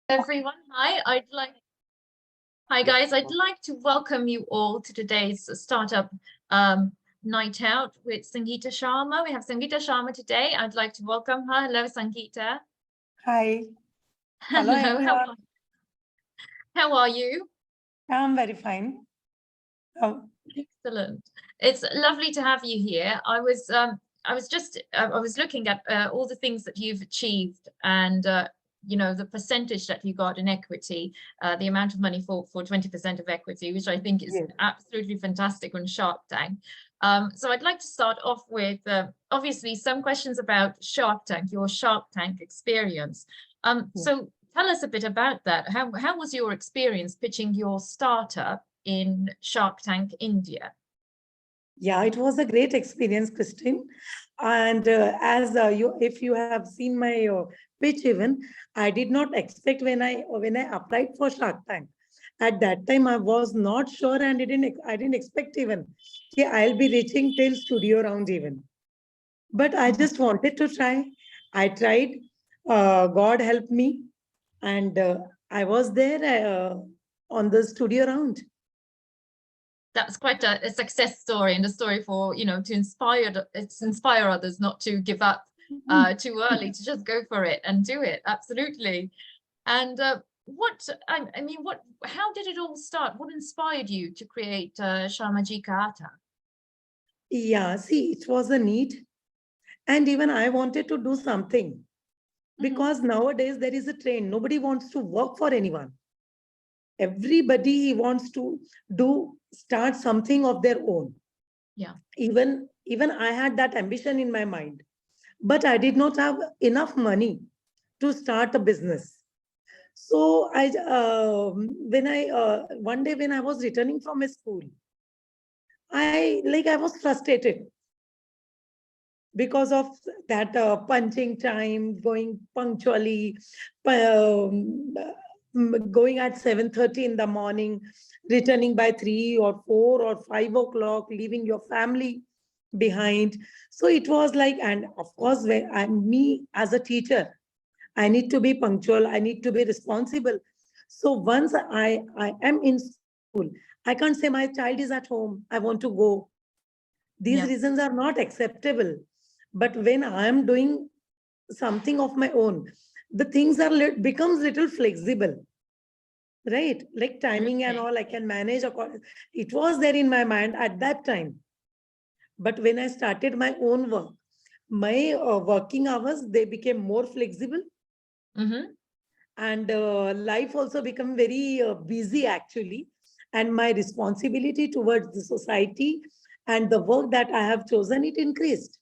Everyone. Hi guys. I'd like to welcome you all to today's startup night out with Sangeeta Sharma. We have Sangeeta Sharma today. I'd like to welcome her. Hello, Sangeeta. Hi. Hello, everyone. How are you? I'm very fine. Excellent. It's lovely to have you here. I was looking at all the things that you've achieved and the percentage that you got in equity, the amount of money for 20% of equity, which I think is absolutely fantastic on Shark Tank. So I'd like to start off with obviously some questions about Shark Tank, your Shark Tank experience. So tell us a bit about that. How was your experience pitching your startup in Shark Tank India? Yeah, it was a great experience, Christine. And if you have seen my pitch even, I did not expect when I applied for Shark Tank. At that time, I was not sure and I didn't expect even. Yeah, I'll be reaching till studio round even. But I just wanted to try. I tried. God helped me, and I was there on the studio round. That's quite a success story, and a story for to inspire others not to give up too early, to just go for it and do it. Absolutely. And how did it all start? What inspired you to create Sharma Ji Ka Aata? Yeah, see, it was a need, and even I wanted to do something, because nowadays there is a trend. Nobody wants to work for anyone. Everybody wants to start something of their own. Yeah. Even I had that ambition in my mind, but I did not have enough money to start a business. So one day when I was returning from a school, I was frustrated because of that punching time, going punctually, going at 7:30 in the morning, returning by 3 or 4 or 5 o'clock, leaving your family behind. So it was like, and of course, me as a teacher, I need to be punctual, I need to be responsible. So once I am in school, I can't say my child is at home, I want to go. These reasons are not acceptable. But when I am doing something of my own, the things becomes little flexible, right? Like timing and all, I can manage. It was there in my mind at that time. But when I started my own work, my working hours, they became more flexible. And life also become very busy actually. And my responsibility towards the society and the work that I have chosen, it increased.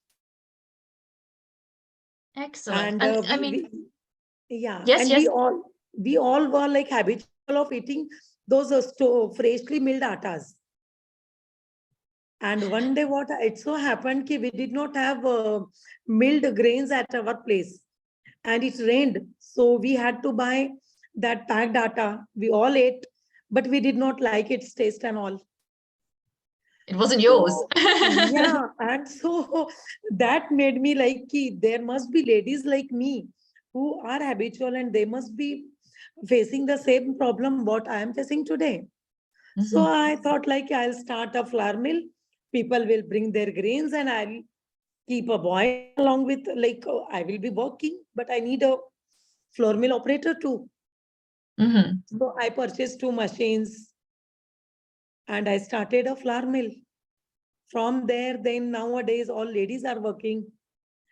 Excellent. And yes. we all were like habitual of eating those freshly milled attas. And one day what it so happened ki we did not have milled grains at our place, and it rained, so we had to buy that packed atta. We all ate, but we did not like its taste and all. It wasn't yours. Yeah, and so that made me like, there must be ladies like me who are habitual, and they must be facing the same problem what I am facing today. So I thought like, I'll start a flour mill. People will bring their grains and I'll keep a boy along with, like, I will be working, but I need a flour mill operator too. So I purchased 2 machines and I started a flour mill. From there, then nowadays all ladies are working.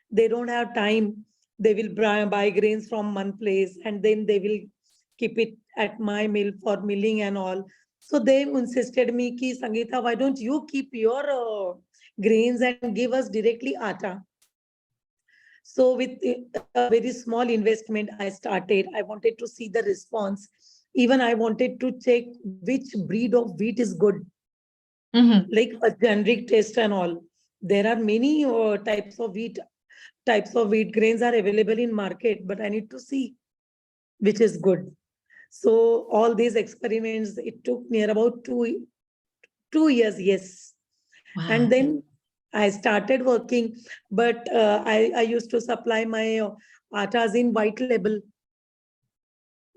They don't have time. They will buy grains from one place and then they will keep it at my mill for milling and all. So they insisted me, ki Sangeeta, why don't you keep your grains and give us directly atta? So with a very small investment, I started. I wanted to see the response. Even I wanted to check which breed of wheat is good, like a generic test and all. There are many types of wheat grains are available in market, but I need to see which is good. So all these experiments, it took near about 2 years, yes. Wow. And then I started working, but I used to supply my attas in white label.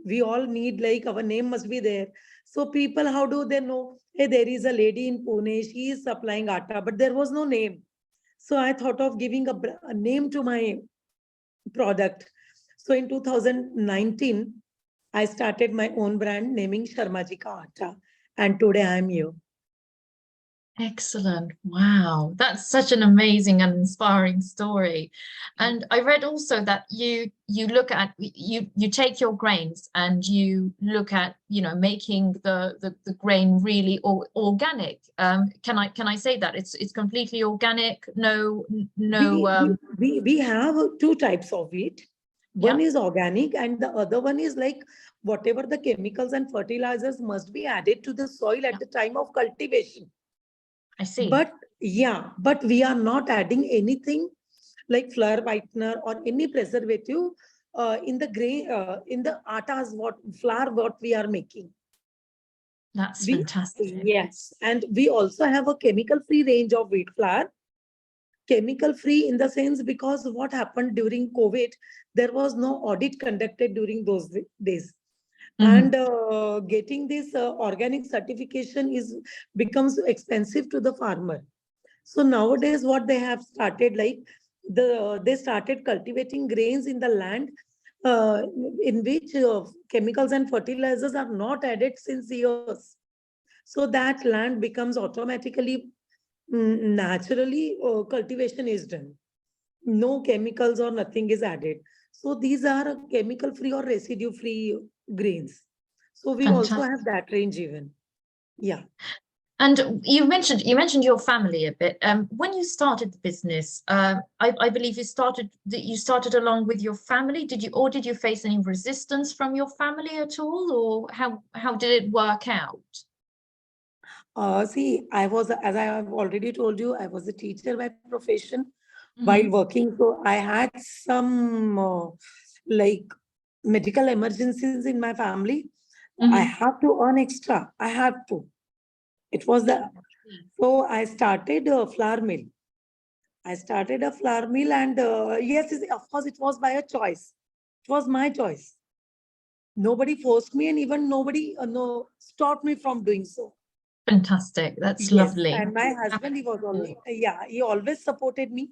We all need, like, our name must be there. So people, how do they know? Hey, there is a lady in Pune, she is supplying atta, but there was no name. So I thought of giving a name to my product. So in 2019, I started my own brand naming Sharma Ji Ka Atta. And today I am here. Excellent. Wow. That's such an amazing and inspiring story. And I read also that you look at you take your grains and you look at, you know, making the grain really organic. Can I say that it's completely organic? No, no, We have two types of wheat. yeah, One is organic, and the other one is like whatever the chemicals and fertilizers must be added to the soil yeah, at the time of cultivation. I see. But yeah, but we are not adding anything like flour whitener or any preservative in the grain, in the attas, what flour what we are making. That's We fantastic. Yes, and we also have a chemical free range of wheat flour. Chemical free in the sense, because what happened during COVID, there was no audit conducted during those days. Mhm. And getting this organic certification is becomes expensive to the farmer. So nowadays what they have started, like, they started cultivating grains in the land uh, in which chemicals and fertilizers are not added since years. So that land becomes automatically, naturally, cultivation is done. No chemicals or nothing is added. So these are chemical free or residue free grains. So we also have Fantastic. that range even. Yeah. And you mentioned your family a bit. When you started the business, I believe you started along with your family. Did you face any resistance from your family at all, or how did it work out? See, as I have already told you, I was a teacher by profession while Hmm. working. So I had some like medical emergencies in my family. I Hmm. have to earn extra. I have to. It was the So I started a flour mill. I started a flour mill, and yes, of course, it was by a choice. It was my choice. Nobody forced me, and even nobody no stopped me from doing so. Fantastic. That's Yes, lovely. and my How husband, he was cool. only, yeah, he always supported me.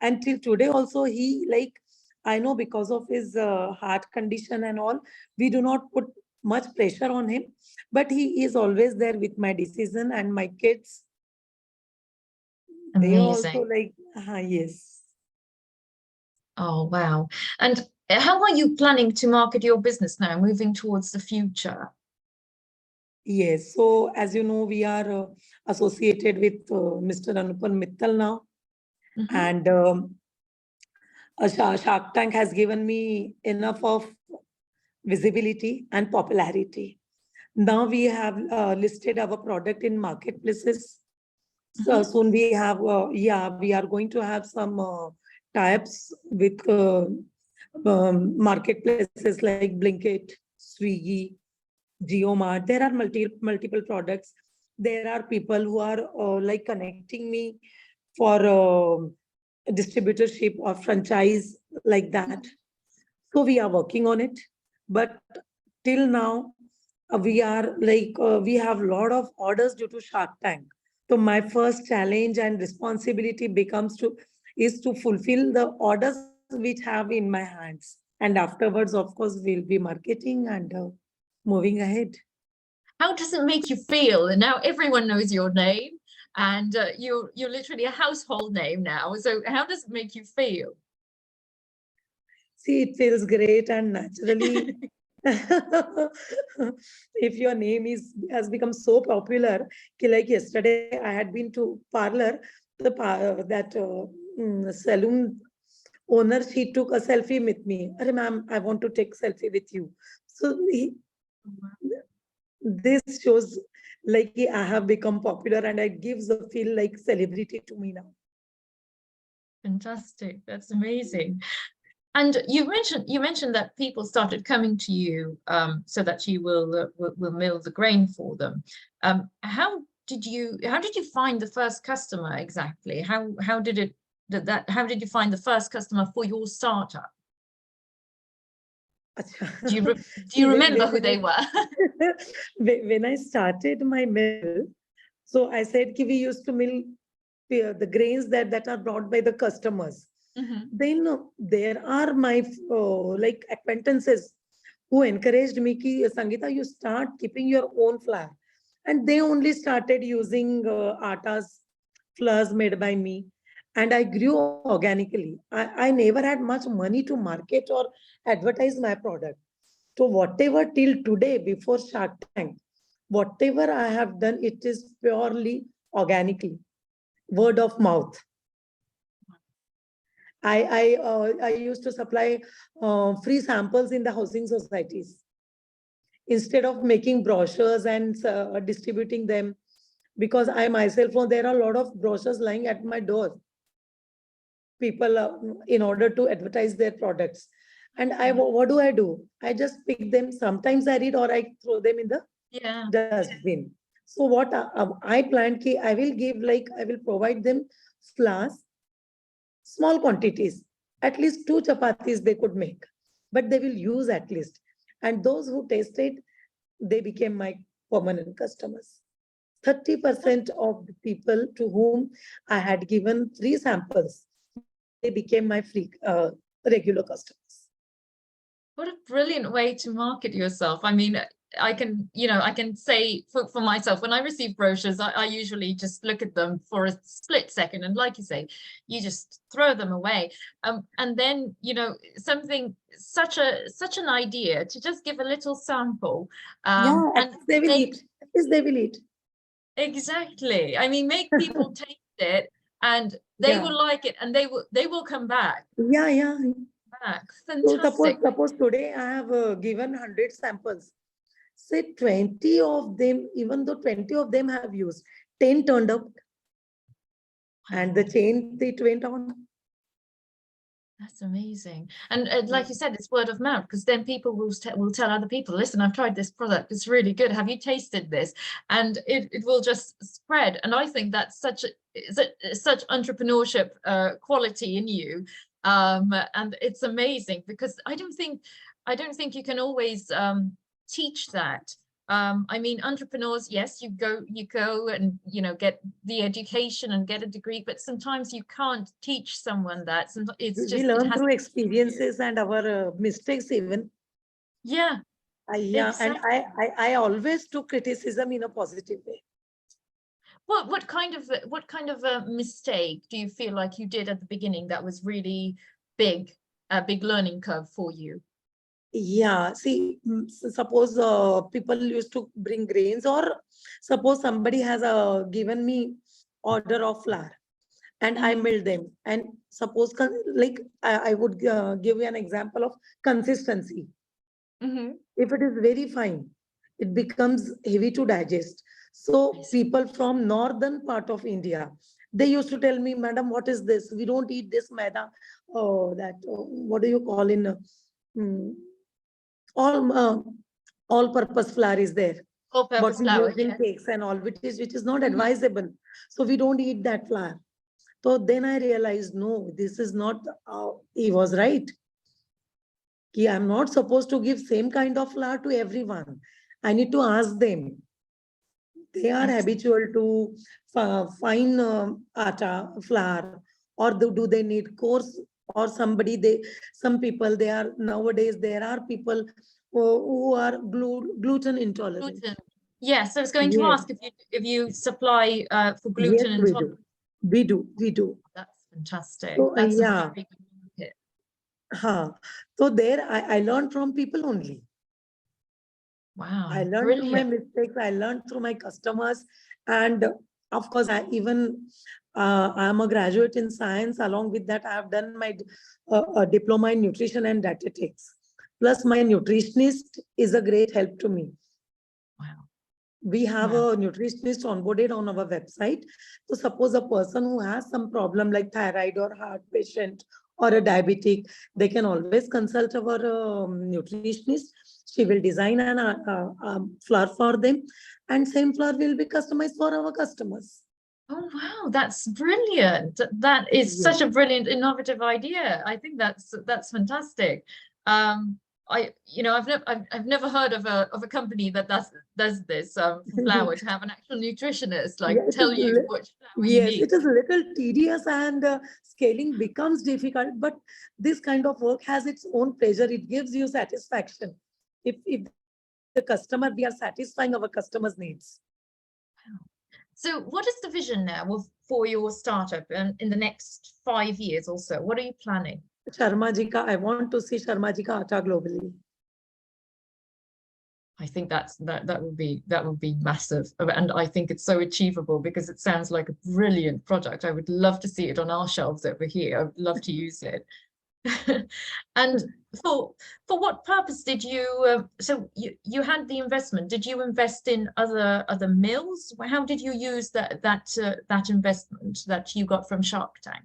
And till today also, he, like, I know because of his heart condition and all, we do not put much pressure on him, but he is always there with my decision. And my kids, they also Amazing. like, yes. Oh, wow. And how are you planning to market your business now, moving towards the future? Yes, so as you know, we are associated with Mr. Anupam Mittal now, Hmm. and Shark Tank has given me enough of visibility and popularity. Now we have listed our product in marketplaces. So Hmm. soon we have, yeah, we are going to have some types with marketplaces like Blinkit, Swiggy, GeoMart. There are multiple products. There are people who are like connecting me for distributorship or franchise like that. So we are working on it. But till now, we have a lot of orders due to Shark Tank. So my first challenge and responsibility becomes to is to fulfill the orders which have in my hands. And afterwards, of course, we'll be marketing and moving ahead. How does it make you feel? And now everyone knows your name, and you're literally a household name now. So how does it make you feel? See, it feels great and naturally. If your name is has become so popular, like yesterday I had been to parlor, that saloon owner, she took a selfie with me. Arey ma'am, I want to take selfie with you. So this shows like I have become popular, and it gives a feel like celebrity to me now. Fantastic. That's amazing. And you mentioned that people started coming to you so that you will mill the grain for them. How did you find the first customer exactly? How did it that how did you find the first customer for your startup? Acha. Do See, you remember who they were? when I started my mill, so I said ki we used to mill the grains that are brought by the customers. Hmm. Then there are my like acquaintances who encouraged me ki Sangeeta, you start keeping your own flour, and they only started using atta's flours made by me, and I grew organically. I never had much money to market or advertise my product. So whatever till today before Shark Tank, whatever I have done, it is purely organically, word of mouth. I used to supply free samples in the housing societies instead of making brochures and distributing them, because I myself know there are a lot of brochures lying at my door. People in order to advertise their products, and what do? I just pick them. Sometimes I read or I throw them in the Yeah. dustbin. So what I planned ki I will give, like I will provide them flours, small quantities, at least two chapatis they could make, but they will use at least. And those who tasted, they became my permanent customers. 30% of the people to whom I had given free samples, they became my free regular customers. What a brilliant way to market yourself. I mean, I can, I can say for myself, when I receive brochures, I usually just look at them for a split second. And like you say, you just throw them away. And then, something, such an idea to just give a little sample. Yeah, at And least they will make, eat. At least they will eat. exactly. I mean, make people taste it and they Yeah, will like it and they will come back. yeah, yeah. So Fantastic. suppose today I have given 100 samples. Say 20 of them, even though 20 of them have used, 10 turned up, and the Wow. chain it went on. That's amazing. And like you said, it's word of mouth, because then people will tell other people, listen, I've tried this product. It's really good. Have you tasted this? And it will just spread. And I think that's such entrepreneurship quality in you. And it's amazing, because I don't think you can always teach that. I mean, entrepreneurs, yes, you go and get the education and get a degree, but sometimes you can't teach someone that. It's We just, it learn has through to come from you. experiences and our mistakes even. Yeah, Yeah, and exactly. I always took criticism in a positive way. What kind of a mistake do you feel like you did at the beginning that was really big, a big learning curve for you? Yeah, see, suppose people used to bring grains, or suppose somebody has given me order of flour and I Mm-hmm. milled them. And suppose, like, I would give you an example of consistency. Mm-hmm. If it is very fine, it becomes heavy to digest. I So see. people from northern part of India, they used to tell me, Madam, what is this? We don't eat this maida. Oh, that, what do you call in? Mm, all all purpose flour is there, what All-purpose we flour, use in yes. cakes and all, which is not Mm-hmm. advisable. So we don't eat that flour. So then I realized, no, this is not, he was right. I'm not supposed to give same kind of flour to everyone. I need to ask them. They are habitual to fine atta flour, or do they need coarse, or somebody they some people, they are nowadays there are people who are gluten intolerant. Gluten. Yes, I was going to Yes, ask if you supply for yes, gluten we do. intolerance. We do. That's fantastic. So That's a yeah, very good market. so there I learned from people only. I Wow, learned through my brilliant. mistakes. I learned through my customers. And of course, I'm a graduate in science. Along with that, I have done my diploma in nutrition and dietetics. Plus, my nutritionist is a great help to me. Wow, We have wow. a nutritionist onboarded on our website. So suppose a person who has some problem like thyroid or heart patient or a diabetic, they can always consult our nutritionist. She will design an flour for them, and same flour will be customized for our customers. Oh, wow, that's brilliant. That is Yes. such a brilliant, innovative idea. I think that's fantastic. I've never heard of a company that does this for flour, to have an actual nutritionist like Yeah, tell you which flour you yes, need. it is a little tedious and scaling becomes difficult, but this kind of work has its own pleasure. It gives you satisfaction. If the customer, we are satisfying our customers' needs. So what is the vision now for your startup in the next 5 years or so? What are you planning? Sharma ji ka, I want to see Sharma ji ka atta globally. I think that would be massive, and I think it's so achievable because it sounds like a brilliant product. I would love to see it on our shelves over here. I would love to use it. And for what purpose did you? So you had the investment. Did you invest in other mills? How did you use that investment that you got from Shark Tank?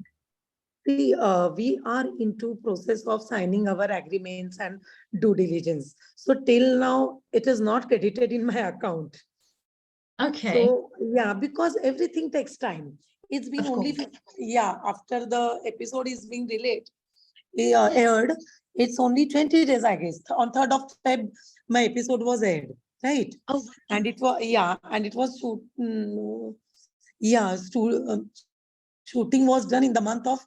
See, we are into process of signing our agreements and due diligence. So till now, it is not credited in my account. Okay, So yeah, because everything takes time. It's been of only course. yeah, after the episode is being aired, it's only 20 days, I guess. On 3rd of Feb, my episode was aired, right? Oh, And it was yeah, and it was yeah, shooting was done in the month of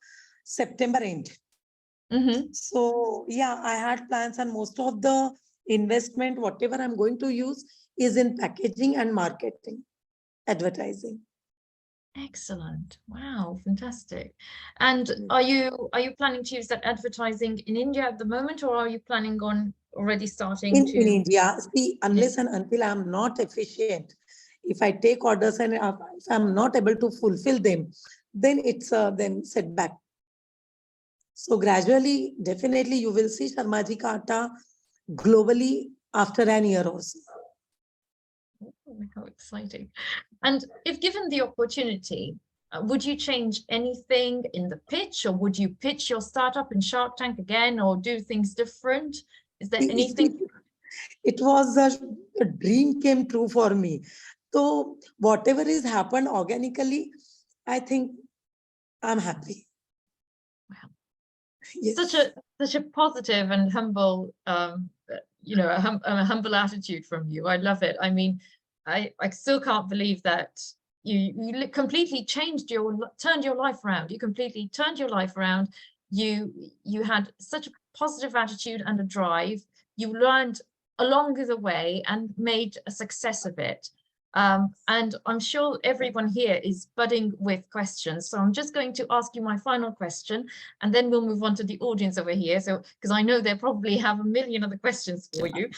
September end. mm-hmm. So yeah, I had plans, and most of the investment, whatever I'm going to use, is in packaging and marketing, advertising. Excellent. Wow, fantastic. And Mm. are you planning to use that advertising in India at the moment, or are you planning on already starting In to? India, see, unless and until I'm not efficient, if I take orders and if I'm not able to fulfill them, then it's then setback. So gradually, definitely, you will see Sharma ji ka atta globally after an year or so. Oh, how exciting. And if given the opportunity, would you change anything in the pitch, or would you pitch your startup in Shark Tank again, or do things different? Is there anything? It was a dream came true for me. So whatever is happened organically, I think I'm happy. Wow, such Yes. a such a positive and humble, a humble attitude from you. I love it. I mean, I still can't believe that you completely turned your life around. You completely turned your life around. You had such a positive attitude and a drive. You learned along the way and made a success of it. And I'm sure everyone here is budding with questions. So I'm just going to ask you my final question, and then we'll move on to the audience over here. So, because I know they probably have a million other questions for you.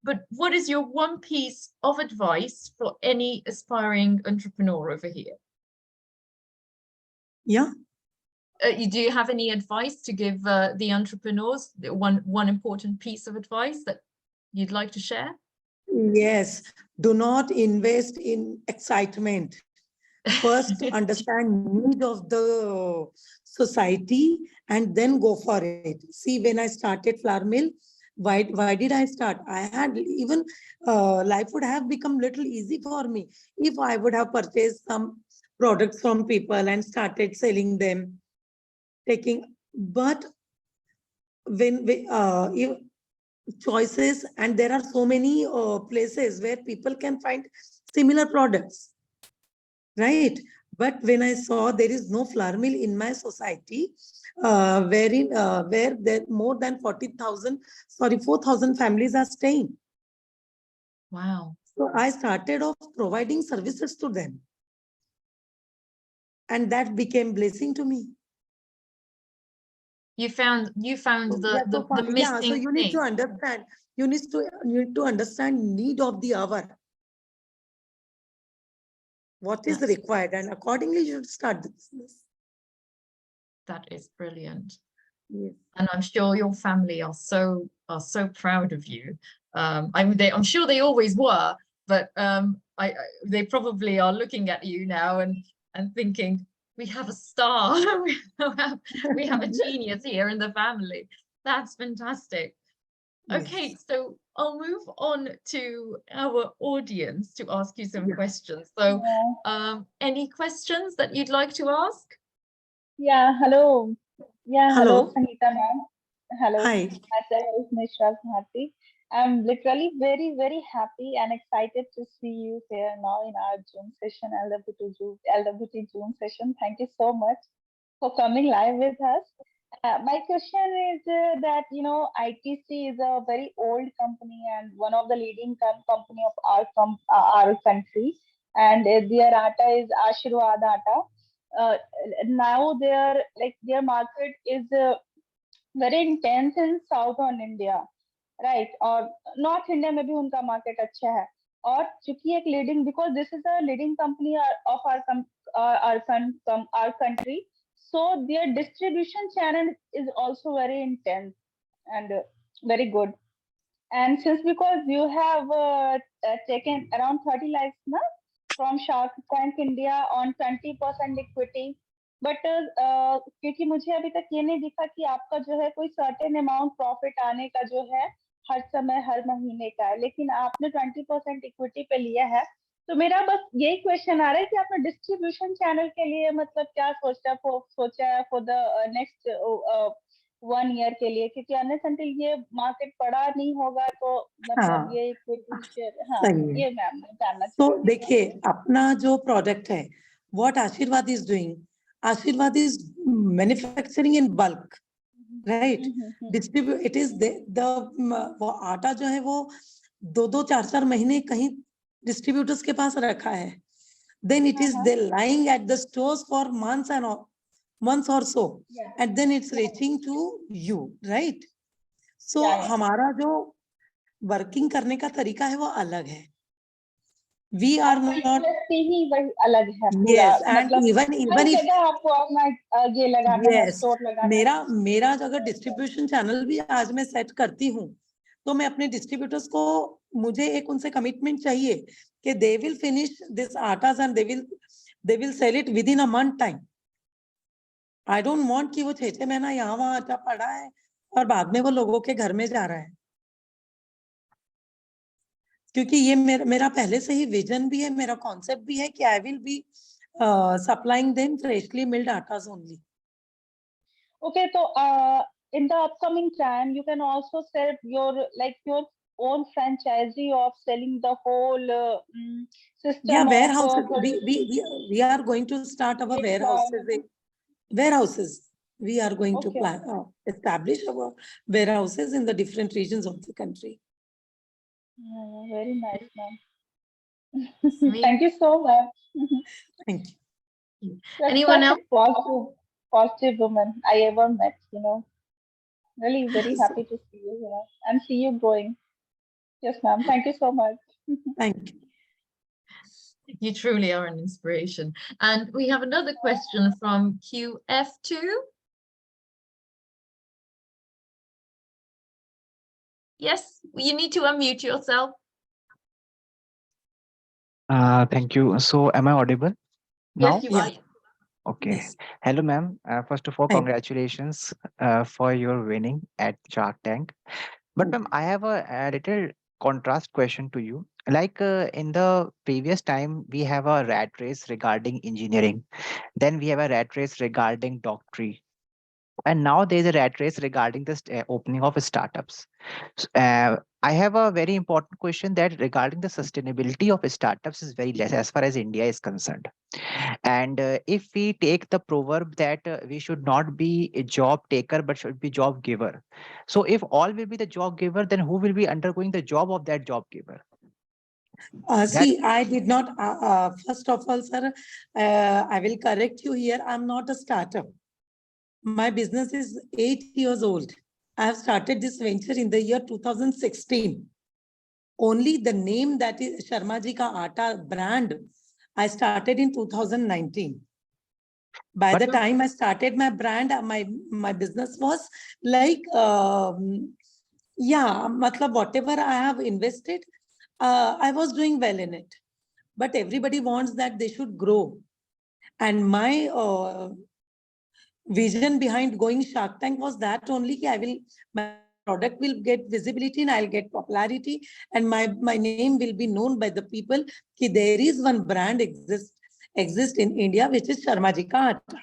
But what is your one piece of advice for any aspiring entrepreneur over here? Yeah. Do you have any advice to give the entrepreneurs? One important piece of advice that you'd like to share? Yes. Do not invest in excitement. First, understand need of the society and then go for it. See, when I started flour mill, why did I start? I had even life would have become little easy for me if I would have purchased some products from people and started selling them, taking. But when if choices, and there are so many places where people can find similar products, right? But when I saw there is no flour mill in my society, where there more than 40,000, sorry, 4,000 families are staying. Wow. So I started off providing services to them, and that became blessing to me. You found So, the yeah, the, so the yeah, so missing you need to thing. understand. You need to understand need of the hour. What is That's required, and accordingly you should start the business. that is brilliant. Yes. And I'm sure your family are so proud of you. I'm sure they always were, but they probably are looking at you now and thinking, we have a star, we have a genius here in the family. That's fantastic. Okay, Yes. so I'll move on to our audience to ask you some Yeah. questions. So, Yeah, any questions that you'd like to ask? yeah, hello. Yeah, hello, Hello. Sangeeta ma'am. Hello, Hi. myself is Mishra Bharti. I'm literally very, very happy and excited to see you here now in our June session, LWT June session. Thank you so much for coming live with us. My question is that ITC is a very old company and one of the leading company of our country, and their atta is Ashirwad atta. Uh, Now their market is very intense in South on India, right, और North India में भी उनका market अच्छा है, और चूंकि एक leading, because this is a leading company of our country, so their distribution channel is also very intense and very good. And since because you have taken around 30 lakhs na, from Shark Tank India on 20% equity, but क्योंकि मुझे अभी तक ये नहीं दिखा कि आपका जो है कोई सर्टेन अमाउंट प्रॉफिट आने का जो है हर समय हर महीने का है, लेकिन आपने 20% इक्विटी पे लिया है। तो मेरा बस यही क्वेश्चन आ रहा है कि आपने डिस्ट्रीब्यूशन चैनल के लिए मतलब क्या सोचा है फॉर द नेक्स्ट 1 ईयर के लिए, क्योंकि अनलेस अंटिल ये मार्केट बड़ा नहीं होगा तो मतलब हाँ, ये इक्विटी शेयर, हाँ, सही है। ये मैम जानना तो चाहती हूँ। देखिए, अपना जो प्रोडक्ट है, व्हाट आशीर्वाद इज डूइंग, आशीर्वाद is manufacturing in bulk, right? Distribute it is the वो आटा जो है वो 2-4 महीने कहीं डिस्ट्रीब्यूटर्स के पास रखा है, then it is they lying at the stores for months or so, and then it's reaching to you, right? So हमारा जो वर्किंग करने का तरीका है वो अलग है. We are not ही वही अलग है पूरा, yes, and मतलब even हर if जगह आपको अपना ये लगाना है, yes, स्टोर लगाना है। मेरा जो अगर डिस्ट्रीब्यूशन चैनल भी आज मैं सेट करती हूँ, तो मैं अपने डिस्ट्रीब्यूटर्स को, मुझे एक उनसे कमिटमेंट चाहिए कि they will finish this attas and they will sell it within a month time. I don't want कि वो 6 महीना यहाँ वहां आटा पड़ा है और बाद में वो लोगों के घर में जा रहा है, क्योंकि ये मेरा पहले से ही विजन भी है, मेरा कॉन्सेप्ट भी है कि I will be supplying them freshly milled attas only. Okay, so in the upcoming time, you can also sell your own franchisee of selling the whole system Yeah, of warehouses. producing We are going to start our warehouses. We are going to establish our warehouses in the different regions of the country. Very nice, ma'am. Thank you so much. Thank you. Anyone else? Positive woman I ever met, Really very happy to see you here and see you growing. Yes, ma'am. Thank you so much. Thank you. You truly are an inspiration. And we have another question from QF2. Yes, you need to unmute yourself. Thank you. So, am I audible now? Yes, you are. Okay. Yes. Hello, ma'am. First of all, Hi. congratulations for your winning at Shark Tank. But, ma'am, I have a little contrast question to you. Like in the previous time, we have a rat race regarding engineering. Then we have a rat race regarding doctorate. And now there's a rat race regarding the opening of startups. I have a very important question that regarding the sustainability of startups is very less as far as India is concerned. And if we take the proverb that we should not be a job taker but should be job giver. So if all will be the job giver, then who will be undergoing the job of that job giver? See, I did not, first of all, sir, I will correct you here. I'm not a startup. My business is 8 years old. I have started this venture in the year 2016. Only the name, that is Sharma Ji Ka Aata brand, I started in 2019. By the time I started my brand, my business was like, yeah, matlab whatever I have invested, I was doing well in it. But everybody wants that they should grow. And my vision behind going Shark Tank was that only my product will get visibility and I'll get popularity and my name will be known by the people ki there is one brand exist in India, which is Sharma Ji Ka Aata.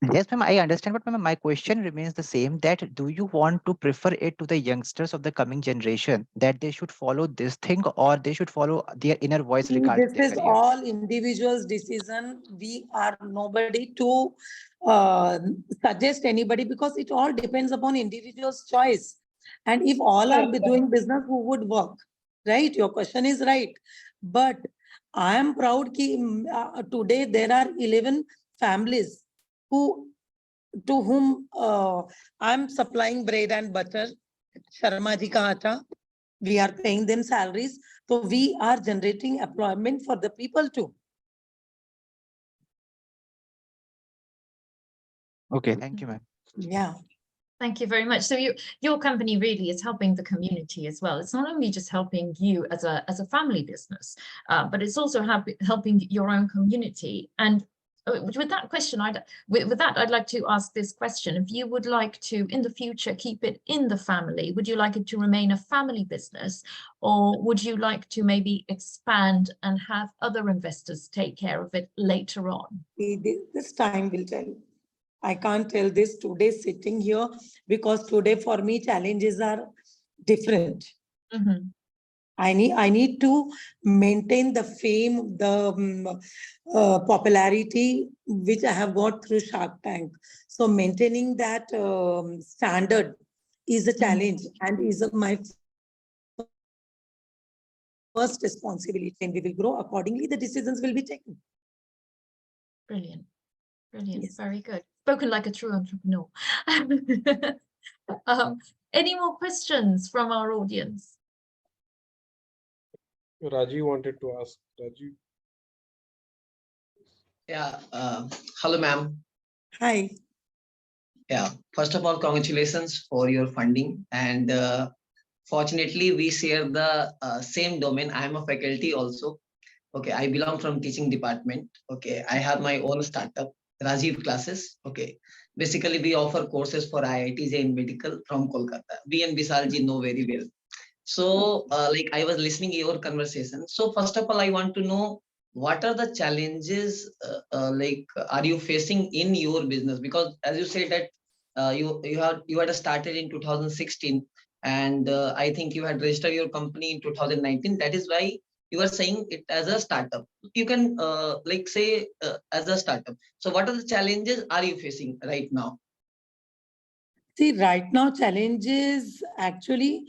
Yes, ma'am, I understand, but ma'am, my question remains the same. That do you want to prefer it to the youngsters of the coming generation that they should follow this thing or they should follow their inner voice See, regarding this their is career? all individual's decision. We are nobody to uh, suggest anybody because it all depends upon individual's choice. And if all are Correct, correct. doing business, who would work? Right? Your question is right. But I am proud ki today there are 11 families who to whom I'm supplying bread and butter. Sharma ji ka acha. We are paying them salaries. So we are generating employment for the people too. Okay, thank you, ma'am. Yeah. Thank you very much. So your company really is helping the community as well. It's not only just helping you as a family business, but it's also helping your own community. And with that question, with that, I'd like to ask this question. If you would like to, in the future, keep it in the family, would you like it to remain a family business, or would you like to maybe expand and have other investors take care of it later on? This time will tell. I can't tell this today sitting here because today for me challenges are different. Mhm. I need to maintain the fame, the popularity which I have got through Shark Tank. So maintaining that standard is a challenge and is my first responsibility. And we will grow accordingly. The decisions will be taken. Brilliant. Brilliant. Yes. Very good. Spoken like a true entrepreneur. Any more questions from our audience? Rajiv wanted to ask. Rajiv. Yeah. Hello, ma'am. Hi. Yeah. First of all, congratulations for your funding. And fortunately, we share the same domain. I am a faculty also. Okay. I belong from teaching department. Okay. I have my own startup, Rajiv Classes. Okay. Basically, we offer courses for IITs in medical from Kolkata. We and Visalji know very well. So, like I was listening to your conversation. So, first of all, I want to know what are the challenges like are you facing in your business? Because as you said that you had started in 2016, and I think you had registered your company in 2019. That is why you are saying it as a startup. You can like say as a startup. So, what are the challenges are you facing right now? See, right now challenges actually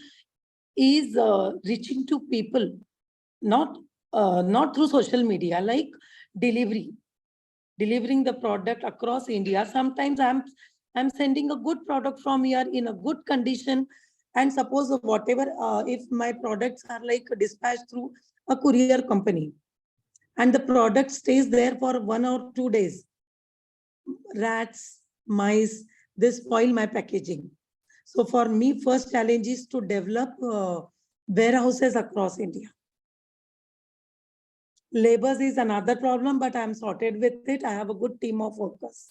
is reaching to people, not through social media, like delivery, delivering the product across India. Sometimes I'm sending a good product from here in a good condition, and suppose of whatever if my products are like dispatched through a courier company, and the product stays there for 1 or 2 days, rats, mice, they spoil my packaging. So for me, first challenge is to develop warehouses across India. Labors is another problem, but I'm sorted with it. I have a good team of workers.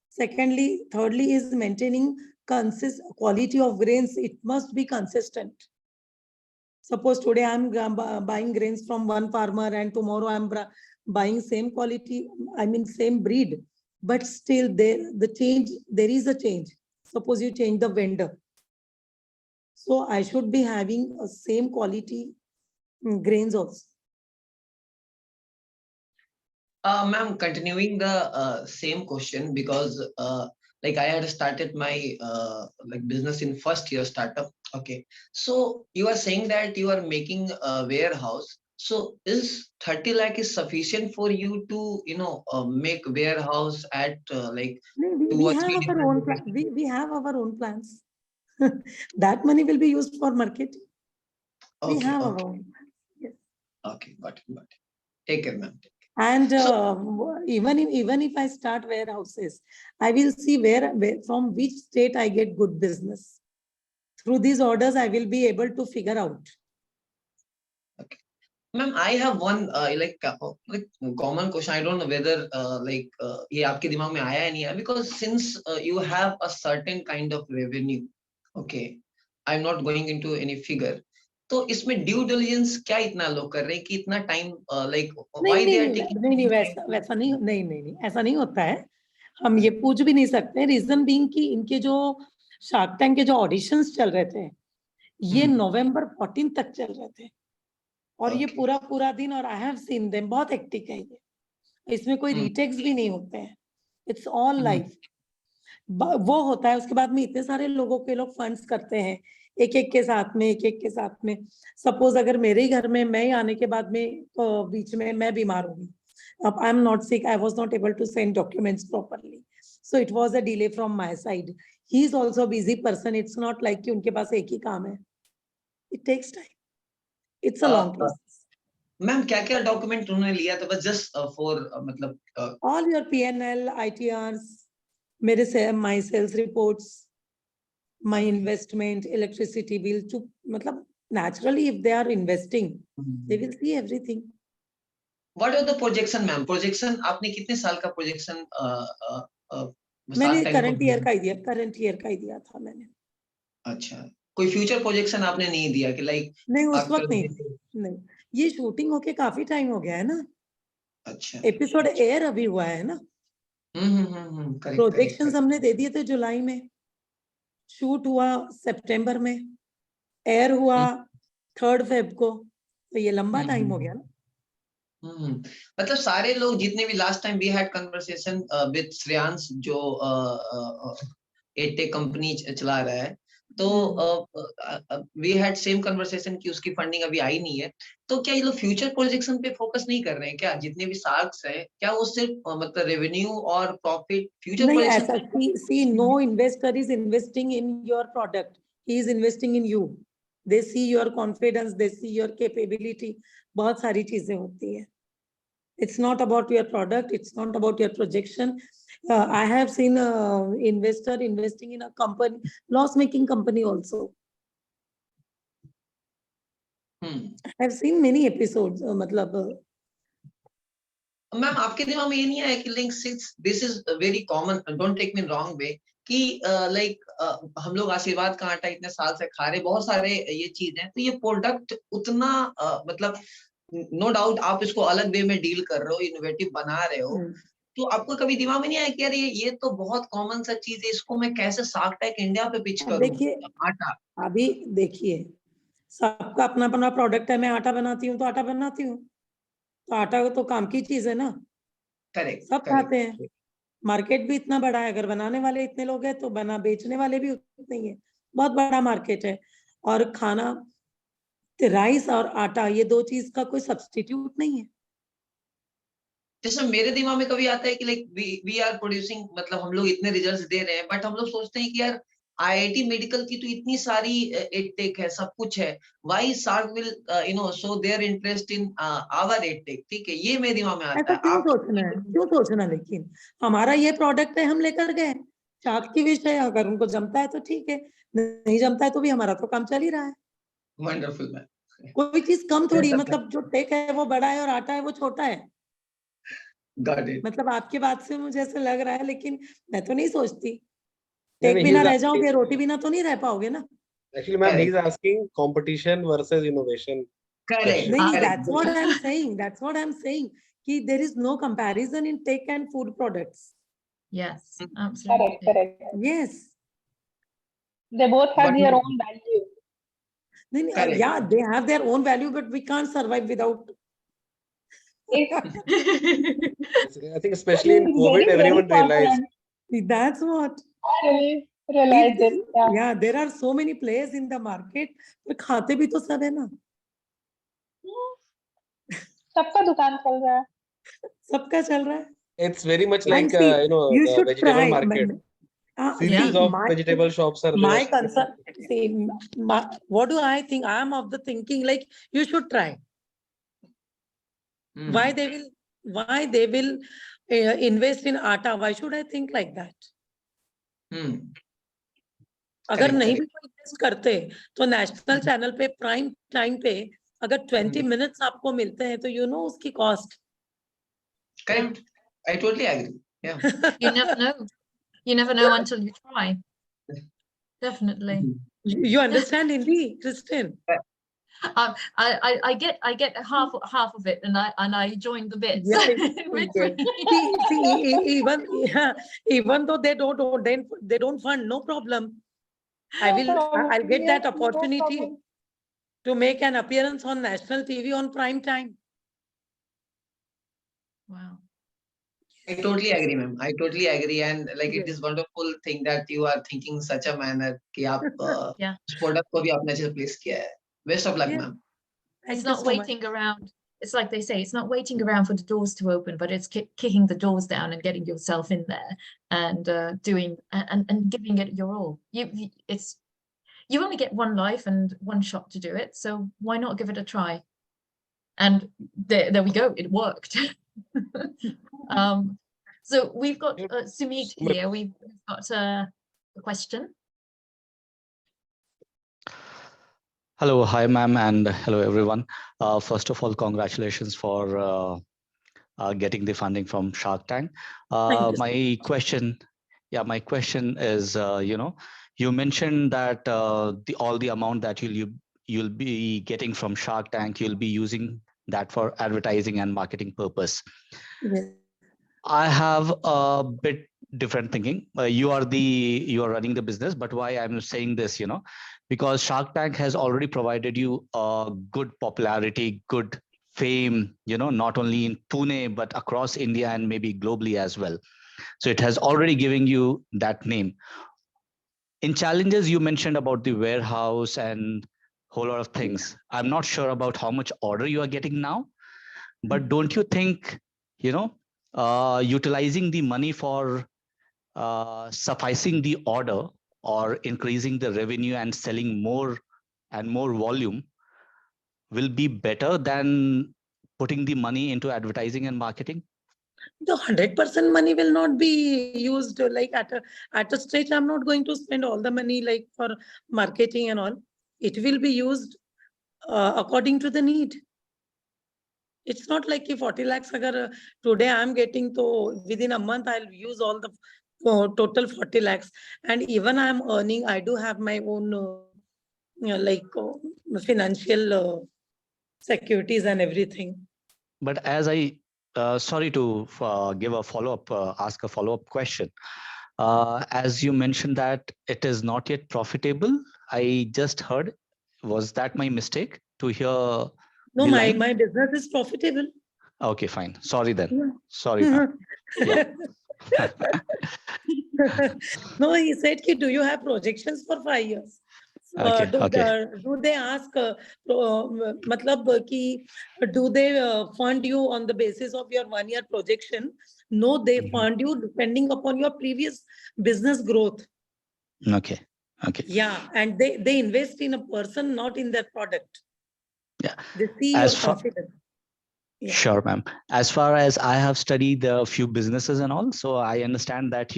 Secondly, thirdly is maintaining quality of grains. It must be consistent. Suppose today I'm buying grains from one farmer and tomorrow I'm buying same quality, I mean same breed, but still there is a change. Suppose you change the vendor. So I should be having a same quality grains also. Ma'am, continuing the same question because like I had started my like business in first year startup. Okay, so you are saying that you are making a warehouse. So is 30 lakh is sufficient for you to make warehouse at like two We or have three our different own locations? we have our own plans. That money will be used for marketing. We Okay, have our okay, own plans. Yes. okay, got it, got it. Take care, ma'am. And So even if I start warehouses, I will see where from which state I get good business. Through these orders, I will be able to figure out. ma'am, I have one like common question. I don't know whether ये आपके दिमाग में आया है नहीं आया because since you have a certain kind of revenue, okay, I'm not going into any figure. तो इसमें ड्यू डिलिजेंस क्या इतना लोग कर रहे हैं कि इतना टाइम like नहीं why नहीं they are नहीं taking नहीं नहीं time वैसा वैसा नहीं नहीं नहीं नहीं ऐसा नहीं होता है. हम ये पूछ भी नहीं सकते, रीजन बीइंग कि इनके जो शार्क टैंक के जो ऑडिशंस चल रहे थे ये नवंबर 14 तक चल रहे थे, और ये Okay. पूरा दिन, और आई हैव सीन देम, बहुत हेक्टिक है ये, इसमें कोई रीटेक्स भी नहीं होते हैं, इट्स ऑल लाइव। वो होता है, उसके बाद में इतने सारे लोगों के लोग फंड्स करते हैं, एक एक के साथ में, एक एक के साथ में। सपोज अगर मेरे ही घर में मैं ही आने के बाद में बीच में मैं बीमार हो गई, अब I am not sick, I was not able to send documents properly, so it was a delay from my side. He is also busy person, it's not like कि उनके पास एक ही काम है, it takes time, it's a long process. Ma'am क्या क्या document उन्होंने लिया था, बस जस्ट फॉर मतलब ऑल योर PNL, ITRs, मेरे से my sales reports, my investment, electricity bill, to मतलब naturally if they are investing they will see everything. What are the projection ma'am? Projection आपने कितने साल का प्रोजेक्शन मैंने करंट ईयर का ही दिया, करंट ईयर का ही दिया था मैंने। अच्छा, कोई फ्यूचर प्रोजेक्शन आपने नहीं दिया कि लाइक? नहीं उस वक्त नहीं, ये शूटिंग होके काफी टाइम हो गया है ना। अच्छा, एपिसोड एयर अभी हुआ है ना। करेक्ट। प्रोजेक्शंस हमने दे दिए थे जुलाई में, शूट हुआ सितंबर में, एयर हुआ 3rd Feb को, तो ये लंबा टाइम हो गया ना। मतलब सारे लोग जितने भी, last time we had conversation with Shreyansh जो एटेक कंपनी चला रहा है, तो वी हैड सेम कन्वर्सेशन कि उसकी फंडिंग अभी आई नहीं है, तो क्या ये लोग फ्यूचर प्रोजेक्शन पे फोकस नहीं कर रहे हैं क्या? जितने भी शार्क्स हैं क्या वो सिर्फ मतलब रेवेन्यू और प्रॉफिट फ्यूचर नहीं प्रोजेक्शन? ऐसा, see no investor is investing in your product, he is investing in you, they see your confidence, they see your capability, बहुत सारी चीजें होती है। It's not about your product, it's not about your projection. I have seen investor investing in a company, loss making company also. I have seen many episodes, मतलब ma'am आपके दिमाग में ये नहीं आया कि like since this is very common, don't take me wrong way, कि like हम लोग आशीर्वाद का आटा इतने साल से खा रहे, बहुत सारे ये चीज है, तो ये प्रोडक्ट उतना मतलब नो डाउट आप इसको अलग वे में डील कर रहे हो, इनोवेटिव बना रहे हो, तो आपको कभी दिमाग में नहीं आया कि यार ये तो बहुत कॉमन सा चीज है, इसको मैं कैसे शार्क टैंक इंडिया पे पिच करूं? देखिए आटा, अभी देखिए सबका अपना अपना प्रोडक्ट है, मैं आटा बनाती हूँ तो आटा बनाती हूँ, तो आटा तो काम की चीज है ना, करेक्ट सब खाते हैं। मार्केट भी इतना बड़ा है, अगर बनाने वाले इतने लोग हैं तो बना बेचने वाले भी उतने ही है, बहुत बड़ा मार्केट है। और खाना, राइस और आटा ये दो चीज का कोई सब्स्टिट्यूट नहीं है। जैसे मेरे दिमाग में कभी आता है कि लाइक वी आर प्रोड्यूसिंग, मतलब हम लोग इतने रिजल्ट्स दे रहे हैं, बट हम लोग सोचते हैं कि यार आईआईटी मेडिकल की तो इतनी सारी एडटेक है, सब कुछ है, why shark will you know show their interest in our edtech? ठीक है, ये मेरे दिमाग में आता ऐसा है। क्यों आप सोचना है, क्यों सोचना, लेकिन हमारा ये प्रोडक्ट है, हम लेकर गए, शार्क की विश है, अगर उनको जमता है तो ठीक है, नहीं जमता है तो भी हमारा तो काम चल ही रहा है। वंडरफुल मैम, कोई चीज कम थोड़ी, मतलब जो टेक है वो बड़ा है और आटा है वो छोटा है। Got it. मतलब आपकी बात से मुझे ऐसा लग रहा है, लेकिन मैं तो नहीं सोचती। No, टेक no, बिना he's रह asking, जाओगे, रोटी बिना तो नहीं रह पाओगे ना। actually, ma'am, he's asking competition versus innovation correct, question. नहीं, correct, that's what I'm saying, that's what I'm saying, कि there is no comparison in tech and food products. Yes, Correct, absolutely. correct. Yes. They both have But- their own value. Correct. Yeah, they have their own value, but we can't survive without. I think especially in COVID, everyone realized. That's what. I really realized it. Yeah. Yeah, there are so many players in the market, पर खाते भी तो सब है ना, सबका दुकान चल रहा है। सबका चल रहा है। It's very much And like see, you know, you the should vegetable try. market. Series Yeah. of vegetable shops are My there. concern, see, what do I think? I am of the thinking like you should try. Why they will invest in आटा? Why should I think like that? अगर Correct, नहीं correct. भी कोई invest करते तो national channel पे prime time पे अगर 20 मिनट्स आपको मिलते हैं तो यू नो उसकी cost. Correct. I totally agree. Yeah. You never know. You never know until you try. Definitely. You understand Hindi, Kristen? I get half of it, and I join the bits Yeah, in yes. between. Even though they don't fund, no problem. I'll get Yes, that no opportunity problem. to make an appearance on national TV on prime time. Wow. I totally agree, ma'am. I totally agree, and like it Yes. is wonderful thing that you are thinking such a manner कि आप Yeah. इस product को भी आपने अच्छे से place किया है. Best of luck, Yeah. ma'am. It's Thank you not so much. waiting around. It's like they say, it's not waiting around for the doors to open, but it's kicking the doors down and getting yourself in there and doing and giving it your all. You only get one life and one shot to do it, so why not give it a try? And there we go, it worked. So we've got Sumit here. We've got a question. Hello, hi, ma'am, and hello, everyone. First of all, congratulations for getting the funding from Shark Tank. Thank you. My question is, you mentioned that all the amount that you'll be getting from Shark Tank, you'll be using that for advertising and marketing purpose. Yes. I have a bit different thinking. You are running the business, but why I'm saying this, because Shark Tank has already provided you a good popularity, good fame, not only in Pune, but across India and maybe globally as well. So it has already given you that name. In challenges, you mentioned about the warehouse and whole lot of things. I'm not sure about how much order you are getting now, but don't you think, utilizing the money for sufficing the order or increasing the revenue and selling more and more volume will be better than putting the money into advertising and marketing? The 100% money will not be used like at a stage. I'm not going to spend all the money like for marketing and all. It will be used according to the need. It's not like if 40 lakhs agar, today I'm getting, so within a month I'll use all the total 40 lakhs. And even I'm earning, I do have my own financial securities and everything. But as sorry to give a follow-up, ask a follow-up question. As you mentioned that it is not yet profitable, I just heard, was that my mistake to hear? No, the my line? business is profitable. Okay, fine. Sorry then. Yeah. Sorry, ma'am. Yeah. No, he said, do you have projections for 5 years? Okay, okay. Do they ask, do they fund you on the basis of your 1-year projection? No, they fund you depending upon your previous business growth. Okay, okay. Yeah, and they invest in a person, not in their product. Yeah. They see your confidence. Yeah. Sure, ma'am. As far as I have studied a few businesses and all, so I understand that,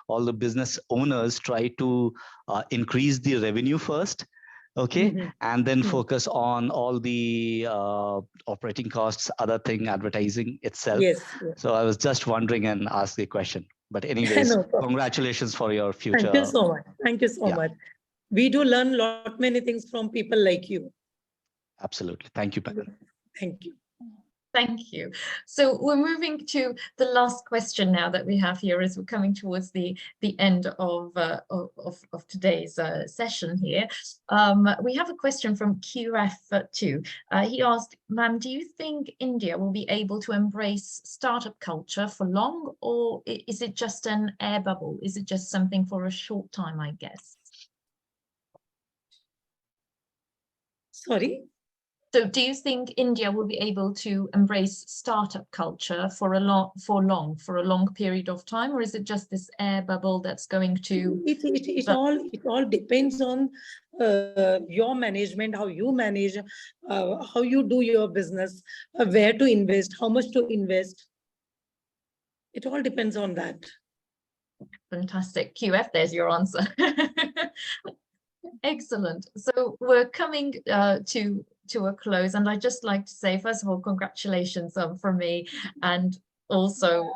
all the business owners try to increase the revenue first, okay, and then focus on all the operating costs, other thing, advertising itself. Yes. So I was just wondering and asked the question. But anyways, No, congratulations for your future. Thank you so much. Thank you so much. We do learn lot many things from people like you. Absolutely. Thank you, ma'am. Thank you. Thank you. So we're moving to the last question now that we have here as we're coming towards the end of today's session here. We have a question from QF2. He asked, ma'am, do you think India will be able to embrace startup culture for long, or is it just an air bubble? Is it just something for a short time, I guess? Sorry? So do you think India will be able to embrace startup culture for a long period of time, or is it just this air bubble that's going to? It all depends on your management, how you manage, how you do your business, where to invest, how much to invest. It all depends on that. Fantastic. QF, there's your answer. Excellent. So we're coming to a close, and I'd just like to say, first of all, congratulations from me, and also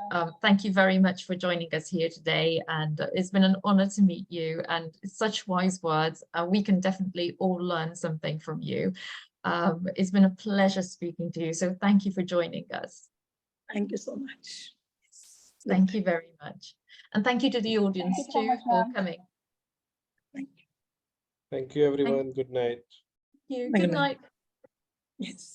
thank you very much for joining us here today, and it's been an honor to meet you, and such wise words. We can definitely all learn something from you. It's been a pleasure speaking to you. So thank you for joining us. Thank you so much. Yes. Thank you very much. And thank you to the audience you so too much, for ma'am. coming. Thank Thank you, everyone. Good night. Thank you. Good Good night. night. Yes.